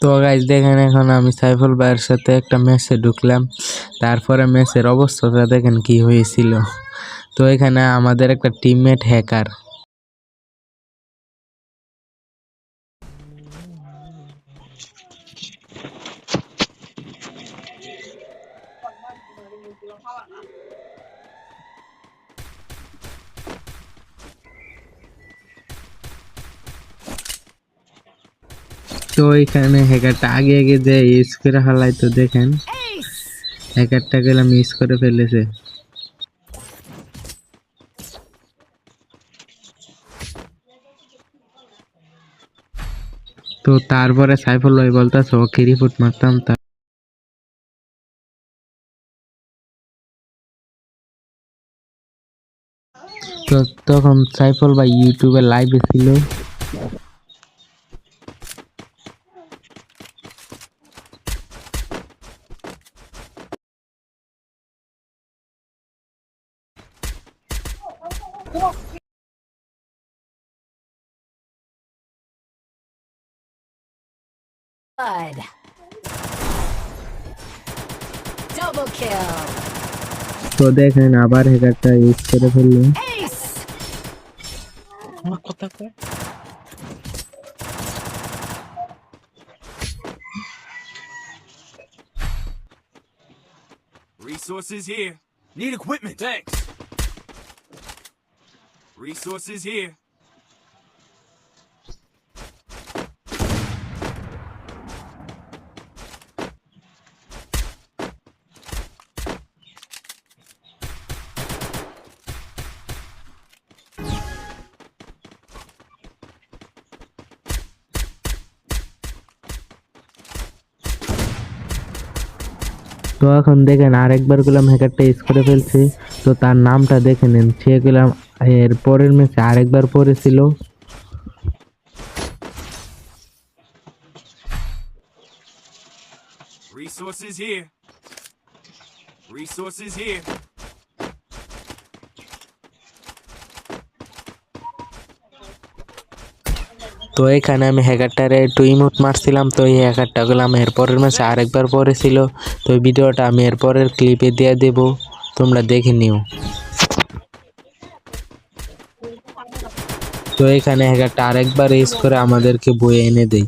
তো গাইস দেখেন, এখন আমি সাইফুল ভাইয়ের সাথে একটা ম্যাচে ঢুকলাম। তারপরে ম্যাচের অবস্থাটা দেখেন কি হয়েছিল। তো এখানে আমাদের একটা টিমমেট হ্যাকার। তো এখানে হ্যাকারটা আগে আগে যে ইউজ করে হালাই, তো দেখেন হ্যাকারটা গেলাম মিস করে ফেলেছে। তো তারপরে সাইফুল ভাই বলতেছে ওকে রিপোর্ট মারতাম। তো তখন সাইফুল ভাই ইউটিউবে লাইভে ছিল। Blood. Double kill. তো দেখেন আবার হ্যাকারটা ইউজ করে ফেললো। Ace. Resources here. Need equipment. Thanks. Resources here. তো এখন দেখেন আরেকবার গেলাম হ্যাকারটা ইউজ করে ফেলছে। তো তার নামটা দেখে নেন, সে গেলাম এর পরের ম্যাচে আরেকবার পড়েছিল। Resources here. Resources here. তো এখানে আমি হ্যাকারটারে একটু ইমোট মারছিলাম। তো এই হ্যাকারটা গেলাম এর পরের ম্যাচে আরেকবার পড়েছিল। তো এই ভিডিওটা আমি এর পরের ক্লিপে দিয়ে দেব, তোমরা দেখে নিও। তো এখানে হ্যাকারটা আরেকবার ইউজ করে আমাদেরকে বয়ে এনে দেয়।